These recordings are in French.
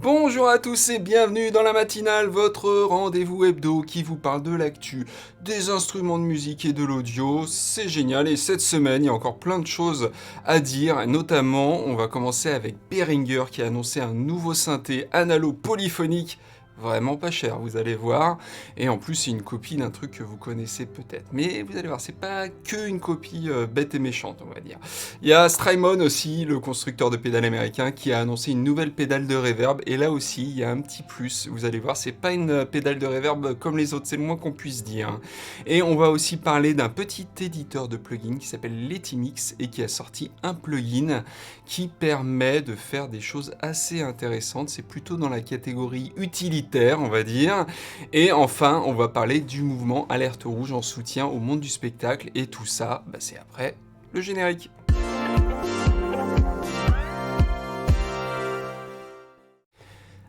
Bonjour à tous et bienvenue dans la matinale, votre rendez-vous hebdo qui vous parle de l'actu, des instruments de musique et de l'audio. C'est génial et cette semaine, il y a encore plein de choses à dire. Notamment, on va commencer avec Behringer qui a annoncé un nouveau synthé analo polyphonique. Vraiment pas cher, vous allez voir. Et en plus, c'est une copie d'un truc que vous connaissez peut-être. Mais vous allez voir, c'est pas que une copie bête et méchante, on va dire. Il y a Strymon aussi, le constructeur de pédales américain, qui a annoncé une nouvelle pédale de reverb. Et là aussi, il y a un petit plus. Vous allez voir, c'est pas une pédale de reverb comme les autres, c'est le moins qu'on puisse dire. Et on va aussi parler d'un petit éditeur de plugins qui s'appelle Letimix et qui a sorti un plugin qui permet de faire des choses assez intéressantes. C'est plutôt dans la catégorie utilitaire, on va dire. Et enfin, on va parler du mouvement Alerte Rouge en soutien au monde du spectacle. Et tout ça, c'est après le générique.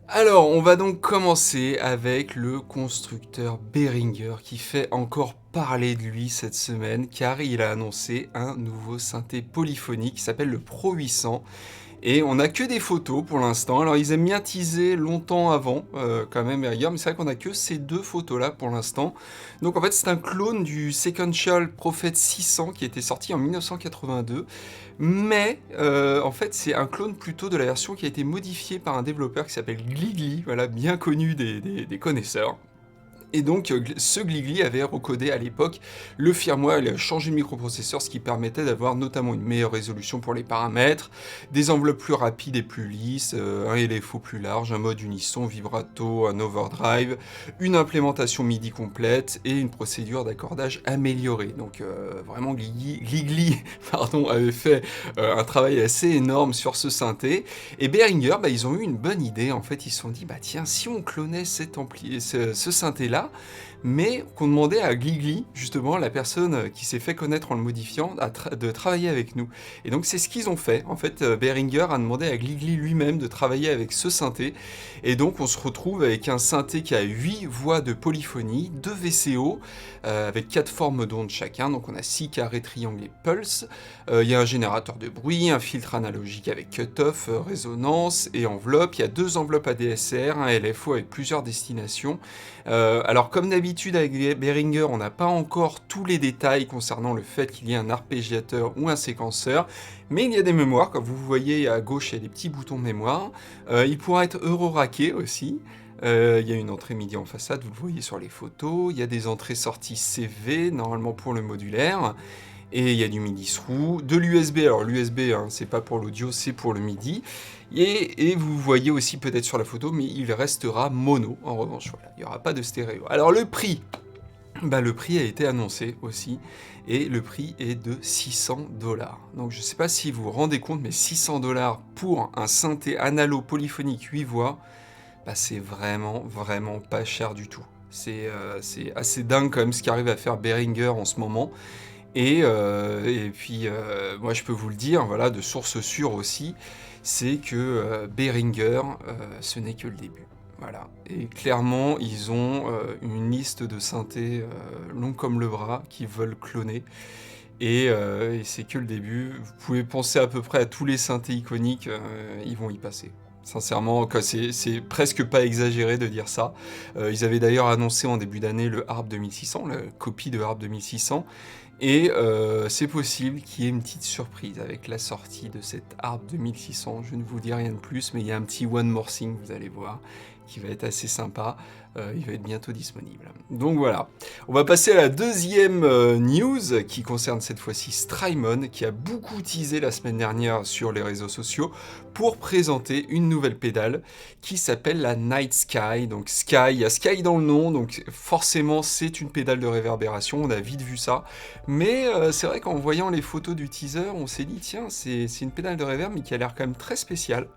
Alors, on va donc commencer avec le constructeur Behringer qui fait encore parler de lui cette semaine car il a annoncé un nouveau synthé polyphonique qui s'appelle le Pro 800. Et on n'a que des photos pour l'instant. Alors ils aiment bien teaser longtemps avant, quand même, Behringer, mais c'est vrai qu'on n'a que ces deux photos-là pour l'instant. Donc en fait c'est un clone du Sequential Prophet 600 qui était sorti en 1982. Mais en fait c'est un clone plutôt de la version qui a été modifiée par un développeur qui s'appelle Gligli, voilà, bien connu des connaisseurs. Et donc, ce Gligli avait recodé à l'époque le firmware, il a changé le microprocesseur, ce qui permettait d'avoir notamment une meilleure résolution pour les paramètres, des enveloppes plus rapides et plus lisses, un LFO plus large, un mode unisson, vibrato, un overdrive, une implémentation MIDI complète et une procédure d'accordage améliorée. Donc vraiment, Gligli avait fait un travail assez énorme sur ce synthé. Et Behringer, ils ont eu une bonne idée. En fait, ils se sont dit, tiens, si on clonait ce synthé-là, mais qu'on demandait à Gligli, justement, la personne qui s'est fait connaître en le modifiant, de travailler avec nous. Et donc c'est ce qu'ils ont fait. En fait, Behringer a demandé à Gligli lui-même de travailler avec ce synthé. Et donc on se retrouve avec un synthé qui a 8 voix de polyphonie, 2 VCO, avec 4 formes d'ondes chacun. Donc on a 6 carrés, triangles et pulse. Il y a un générateur de bruit, un filtre analogique avec cut-off, résonance et enveloppe. Il y a 2 enveloppes ADSR, un LFO avec plusieurs destinations. Alors comme d'habitude avec Behringer, on n'a pas encore tous les détails concernant le fait qu'il y ait un arpégiateur ou un séquenceur, mais il y a des mémoires, comme vous voyez à gauche il y a des petits boutons de mémoire. Il pourra être euro-racké aussi. Il y a une entrée MIDI en façade, vous le voyez sur les photos. Il y a des entrées-sorties CV, normalement pour le modulaire. Et il y a du MIDI through, de l'USB, alors l'USB c'est pas pour l'audio, c'est pour le MIDI, et vous voyez aussi peut-être sur la photo, mais il restera mono en revanche, voilà, il n'y aura pas de stéréo. Alors le prix a été annoncé aussi, et le prix est de 600$. Donc je sais pas si vous vous rendez compte, mais 600$ pour un synthé analo polyphonique 8 voix, c'est vraiment pas cher du tout. C'est assez dingue quand même ce qu'arrive à faire Behringer en ce moment. Et puis, moi je peux vous le dire, voilà, de source sûre aussi, c'est que Behringer, ce n'est que le début. Voilà. Et clairement, ils ont une liste de synthés longs comme le bras qu'ils veulent cloner. Et c'est que le début. Vous pouvez penser à peu près à tous les synthés iconiques, ils vont y passer. Sincèrement, c'est presque pas exagéré de dire ça. Ils avaient d'ailleurs annoncé en début d'année le Harp 2600, la copie de Harp 2600. Et c'est possible qu'il y ait une petite surprise avec la sortie de cette Harp 2600. Je ne vous dis rien de plus, mais il y a un petit One More Thing, vous allez voir, qui va être assez sympa. Il va être bientôt disponible. Donc voilà. On va passer à la deuxième news qui concerne cette fois-ci Strymon, qui a beaucoup teasé la semaine dernière sur les réseaux sociaux pour présenter une nouvelle pédale qui s'appelle la Night Sky. Donc Sky, il y a Sky dans le nom, donc forcément c'est une pédale de réverbération, on a vite vu ça. Mais c'est vrai qu'en voyant les photos du teaser, on s'est dit tiens, c'est une pédale de reverb mais qui a l'air quand même très spéciale.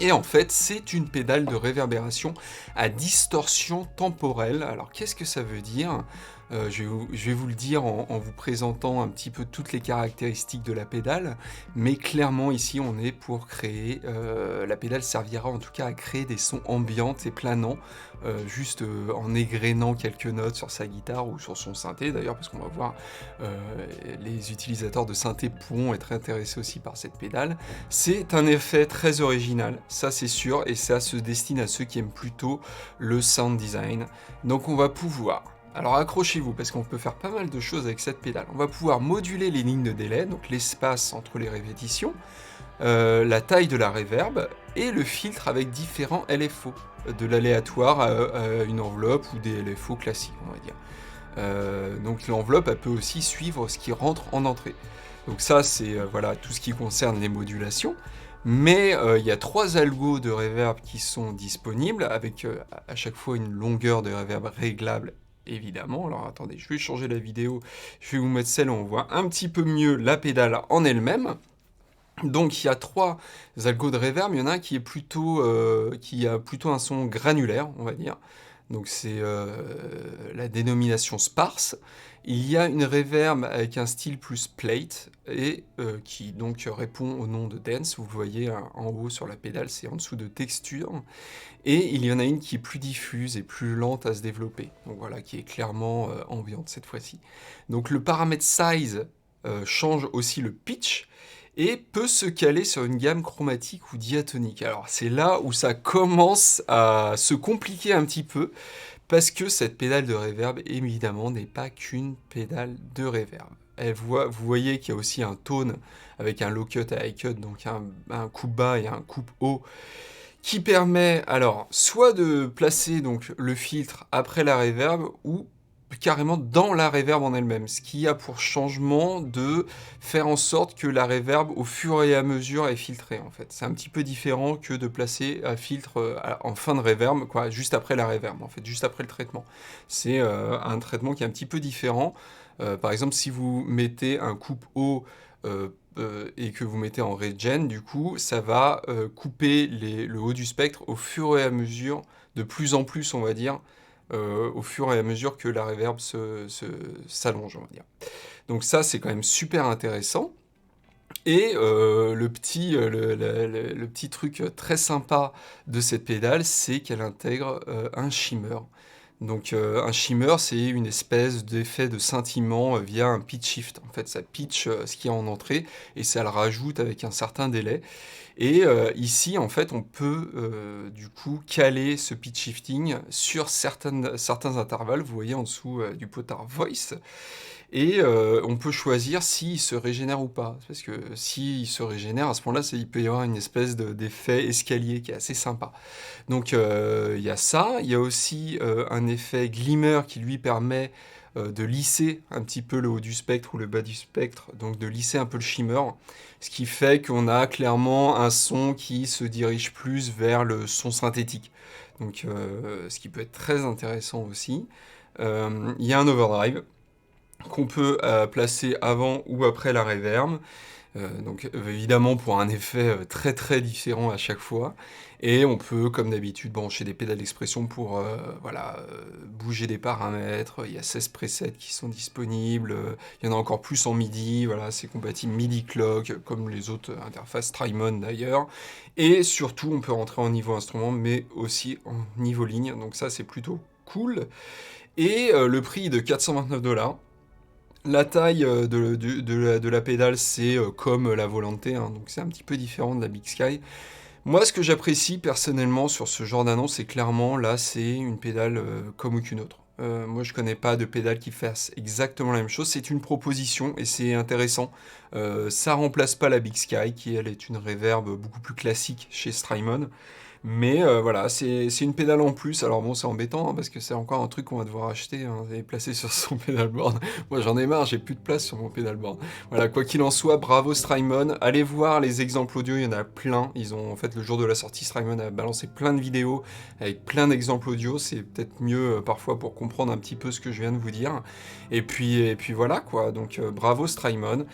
Et en fait, c'est une pédale de réverbération à distorsion temporelle. Alors, qu'est-ce que ça veut dire ? Je vais vous le dire en vous présentant un petit peu toutes les caractéristiques de la pédale, mais clairement ici on est pour créer, la pédale servira en tout cas à créer des sons ambiants et planants, juste en égrénant quelques notes sur sa guitare ou sur son synthé d'ailleurs, parce qu'on va voir, les utilisateurs de synthé pourront être intéressés aussi par cette pédale. C'est un effet très original, ça c'est sûr, et ça se destine à ceux qui aiment plutôt le sound design. Donc on va pouvoir, alors accrochez-vous parce qu'on peut faire pas mal de choses avec cette pédale. On va pouvoir moduler les lignes de délai, donc l'espace entre les répétitions, la taille de la reverb et le filtre avec différents LFO, de l'aléatoire à une enveloppe ou des LFO classiques, on va dire. Donc l'enveloppe, elle peut aussi suivre ce qui rentre en entrée. Donc ça, c'est voilà, tout ce qui concerne les modulations. Mais il y a 3 algos de reverb qui sont disponibles, avec à chaque fois une longueur de reverb réglable, évidemment. Alors attendez, je vais changer la vidéo, je vais vous mettre celle où on voit un petit peu mieux la pédale en elle-même. Donc il y a 3 algos de reverb, il y en a un qui est plutôt, qui a plutôt un son granulaire, on va dire. Donc c'est la dénomination sparse. Il y a une reverb avec un style plus plate, et qui donc répond au nom de dance. Vous le voyez en haut sur la pédale, c'est en dessous de texture. Et il y en a une qui est plus diffuse et plus lente à se développer. Donc voilà, qui est clairement ambiante cette fois-ci. Donc le paramètre size change aussi le pitch, et peut se caler sur une gamme chromatique ou diatonique. Alors c'est là où ça commence à se compliquer un petit peu, parce que cette pédale de reverb, évidemment, n'est pas qu'une pédale de reverb. Vous voyez qu'il y a aussi un tone avec un low cut et high cut, donc un coupe bas et un coupe haut, qui permet alors soit de placer donc le filtre après la reverb, ou carrément dans la reverb en elle-même, ce qui a pour changement de faire en sorte que la reverb au fur et à mesure est filtrée en fait. C'est un petit peu différent que de placer un filtre en fin de reverb, quoi, juste après la reverb en fait, juste après le traitement. C'est un traitement qui est un petit peu différent. Par exemple, si vous mettez un coupe haut et que vous mettez en regen, du coup, ça va couper le haut du spectre au fur et à mesure, de plus en plus, on va dire, au fur et à mesure que la reverb s'allonge, on va dire. Donc ça, c'est quand même super intéressant. Et le petit truc très sympa de cette pédale, c'est qu'elle intègre un shimmer. Donc un shimmer, c'est une espèce d'effet de scintillement via un pitch shift. En fait, ça pitch ce qu'il y a en entrée et ça le rajoute avec un certain délai. Et ici, en fait, on peut du coup caler ce pitch shifting sur certains intervalles. Vous voyez en dessous du potard voice. Et on peut choisir s'il se régénère ou pas. Parce que s'il se régénère, à ce moment-là, il peut y avoir une espèce d'effet escalier qui est assez sympa. Donc il y a ça. Il y a aussi un effet glimmer qui lui permet de lisser un petit peu le haut du spectre ou le bas du spectre, donc de lisser un peu le shimmer, ce qui fait qu'on a clairement un son qui se dirige plus vers le son synthétique. Donc ce qui peut être très intéressant aussi. Il y a un overdrive qu'on peut placer avant ou après la reverb. Donc évidemment pour un effet très très différent à chaque fois. Et on peut, comme d'habitude, brancher des pédales d'expression pour voilà, bouger des paramètres. Il y a 16 presets qui sont disponibles. Il y en a encore plus en MIDI. Voilà, c'est compatible MIDI clock, comme les autres interfaces Strymon d'ailleurs. Et surtout, on peut rentrer en niveau instrument, mais aussi en niveau ligne. Donc ça, c'est plutôt cool. Et le prix de 429 $. La taille de la pédale, c'est comme la Volante, hein, donc c'est un petit peu différent de la Big Sky. Moi, ce que j'apprécie personnellement sur ce genre d'annonce, c'est clairement, là, c'est une pédale comme aucune autre. Moi, je connais pas de pédale qui fasse exactement la même chose. C'est une proposition et c'est intéressant. Ça remplace pas la Big Sky, qui elle est une reverb beaucoup plus classique chez Strymon. Mais voilà, c'est une pédale en plus. Alors bon, c'est embêtant hein, parce que c'est encore un truc qu'on va devoir acheter hein, et placer sur son pedalboard. Moi, j'en ai marre, j'ai plus de place sur mon pedalboard. Voilà, quoi qu'il en soit, bravo Strymon. Allez voir les exemples audio, il y en a plein. Ils ont, en fait, le jour de la sortie, Strymon a balancé plein de vidéos avec plein d'exemples audio. C'est peut-être mieux parfois pour comprendre un petit peu ce que je viens de vous dire. Et puis voilà, quoi. Donc bravo Strymon.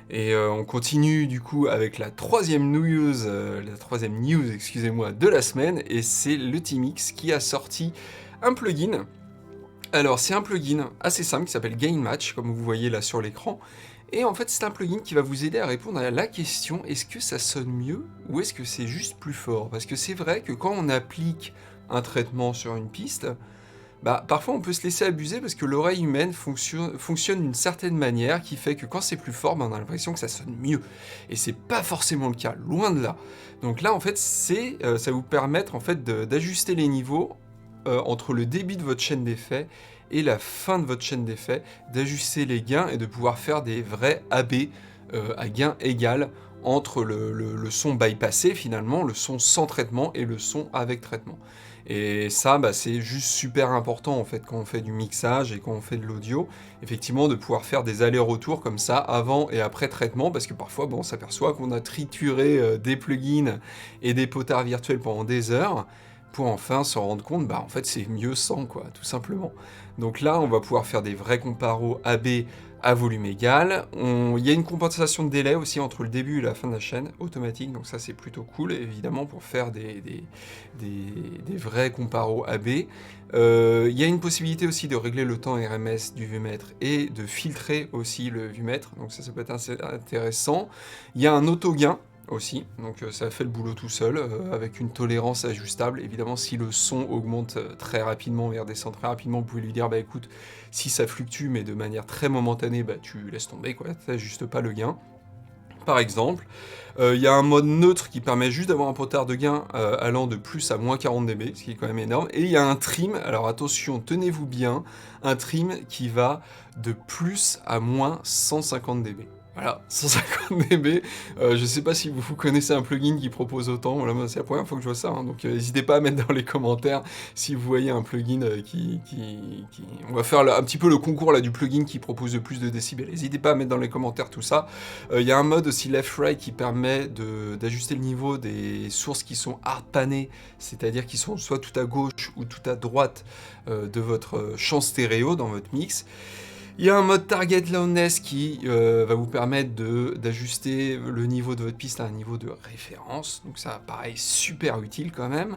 Et on continue du coup avec la troisième news, excusez-moi, de la semaine, et c'est le Timix qui a sorti un plugin Alors, c'est un plugin assez simple qui s'appelle Gain Match, comme vous voyez là sur l'écran. Et en fait, c'est un plugin qui va vous aider à répondre à la question, est-ce que ça sonne mieux ou est-ce que c'est juste plus fort? Parce que c'est vrai que quand on applique un traitement sur une piste, bah, parfois on peut se laisser abuser parce que l'oreille humaine fonctionne d'une certaine manière qui fait que quand c'est plus fort, bah, on a l'impression que ça sonne mieux. Et c'est pas forcément le cas, loin de là. Donc là, en fait, ça va vous permettre en fait d'ajuster les niveaux entre le début de votre chaîne d'effets et la fin de votre chaîne d'effets, d'ajuster les gains et de pouvoir faire des vrais AB à gain égal entre le son bypassé finalement, le son sans traitement et le son avec traitement. Et ça, bah, c'est juste super important en fait quand on fait du mixage et quand on fait de l'audio, effectivement de pouvoir faire des allers-retours comme ça avant et après traitement, parce que parfois bon, on s'aperçoit qu'on a trituré des plugins et des potards virtuels pendant des heures, pour enfin se rendre compte, bah en fait c'est mieux sans quoi, tout simplement. Donc là, on va pouvoir faire des vrais comparos AB à volume égal. Il y a une compensation de délai aussi entre le début et la fin de la chaîne, automatique, donc ça c'est plutôt cool, évidemment, pour faire des vrais comparos AB. Il y a une possibilité aussi de régler le temps RMS du vumètre et de filtrer aussi le vumètre, donc ça peut être assez intéressant. Il y a un auto-gain aussi, donc ça fait le boulot tout seul, avec une tolérance ajustable. Évidemment, si le son augmente très rapidement et redescend très rapidement, vous pouvez lui dire, bah écoute, si ça fluctue mais de manière très momentanée, bah tu laisses tomber, quoi, t'ajustes pas le gain. Par exemple, il y a un mode neutre qui permet juste d'avoir un potard de gain allant de plus à moins 40 dB, ce qui est quand même énorme. Et il y a un trim, alors attention, tenez-vous bien, un trim qui va de plus à moins 150 dB. Voilà, 150 dB. Je sais pas si vous connaissez un plugin qui propose autant. Voilà, moi, c'est la première fois que je vois ça. Hein, donc, n'hésitez pas à mettre dans les commentaires si vous voyez un plugin On va faire un petit peu le concours là du plugin qui propose le plus de décibels. N'hésitez pas à mettre dans les commentaires tout ça. Il y a un mode aussi left-right qui permet d'ajuster le niveau des sources qui sont hard-panées, c'est-à-dire qui sont soit tout à gauche ou tout à droite de votre champ stéréo dans votre mix. Il y a un mode Target Loudness qui va vous permettre d'ajuster le niveau de votre piste à un niveau de référence. Donc ça, pareil, super utile quand même.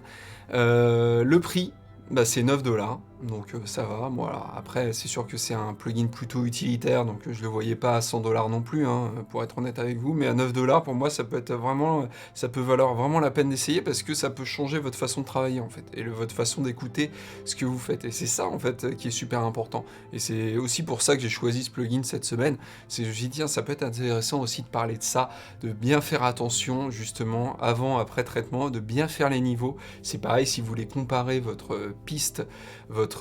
Le prix, bah, c'est 9$, donc ça va. Voilà. Après, c'est sûr que c'est un plugin plutôt utilitaire, donc je le voyais pas à 100$ non plus, hein, pour être honnête avec vous. Mais à 9$, pour moi, ça peut valoir vraiment la peine d'essayer parce que ça peut changer votre façon de travailler en fait et votre façon d'écouter ce que vous faites. Et c'est ça en fait qui est super important. Et c'est aussi pour ça que j'ai choisi ce plugin cette semaine. C'est que je me suis dit, tiens, ça peut être intéressant aussi de parler de ça, de bien faire attention justement avant, après traitement, de bien faire les niveaux. C'est pareil si vous voulez comparer votre piste,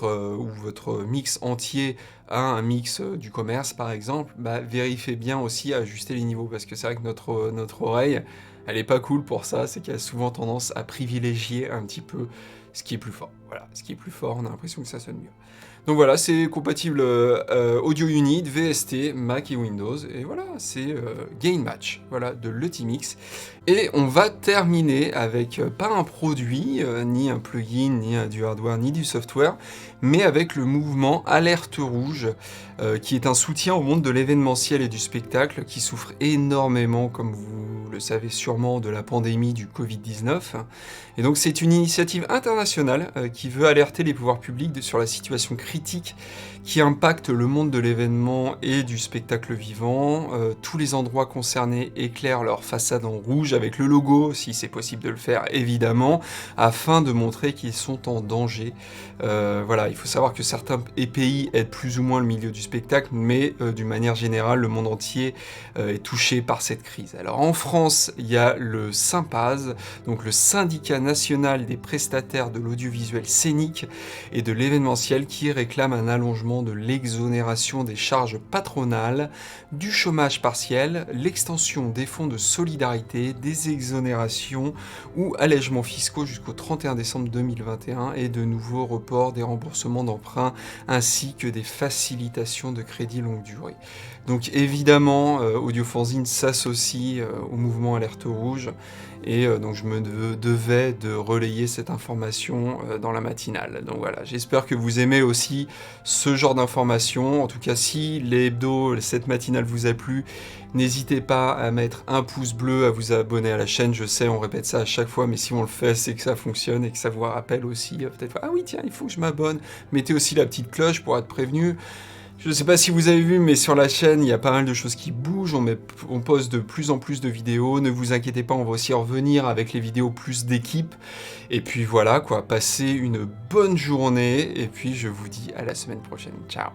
ou votre mix entier à un mix du commerce par exemple, bah, vérifiez bien aussi à ajuster les niveaux parce que c'est vrai que notre oreille, elle est pas cool pour ça, c'est qu'elle a souvent tendance à privilégier un petit peu ce qui est plus fort. Voilà, ce qui est plus fort, on a l'impression que ça sonne mieux. Donc voilà, c'est compatible Audio Unit, VST, Mac et Windows. Et voilà, c'est Gain Match, voilà, de Lutimix. Et on va terminer avec pas un produit, ni un plugin, ni du hardware, ni du software, mais avec le mouvement Alerte Rouge, qui est un soutien au monde de l'événementiel et du spectacle, qui souffre énormément, comme vous le savez sûrement, de la pandémie du Covid-19. Et donc c'est une initiative internationale qui veut alerter les pouvoirs publics sur la situation critique qui impacte le monde de l'événement et du spectacle vivant. Tous les endroits concernés éclairent leur façade en rouge avec le logo, si c'est possible de le faire évidemment, afin de montrer qu'ils sont en danger. Voilà, il faut savoir que certains pays aident plus ou moins le milieu du spectacle, mais d'une manière générale, le monde entier est touché par cette crise. Alors en France, il y a le SYNPAS, donc le syndicat national des prestataires de l'audiovisuel scénique et de l'événementiel, qui réclame un allongement de l'exonération des charges patronales, du chômage partiel, l'extension des fonds de solidarité, des exonérations ou allègements fiscaux jusqu'au 31 décembre 2021 et de nouveaux reports des remboursements d'emprunts ainsi que des facilitations de crédit longue durée. Donc évidemment, Audiofanzine s'associe au mouvement mouvement alerte rouge, et donc je me devais de relayer cette information dans la matinale. Donc voilà, j'espère que vous aimez aussi ce genre d'informations. En tout cas, si les hebdos, cette matinale vous a plu, n'hésitez pas à mettre un pouce bleu, à vous abonner à la chaîne. Je sais, on répète ça à chaque fois, mais si on le fait, c'est que ça fonctionne et que ça vous rappelle aussi. Peut-être, ah oui, tiens, il faut que je m'abonne. Mettez aussi la petite cloche pour être prévenu. Je ne sais pas si vous avez vu, mais sur la chaîne, il y a pas mal de choses qui bougent. On poste de plus en plus de vidéos. Ne vous inquiétez pas, on va aussi revenir avec les vidéos plus d'équipe. Et puis voilà, quoi. Passez une bonne journée. Et puis je vous dis à la semaine prochaine. Ciao.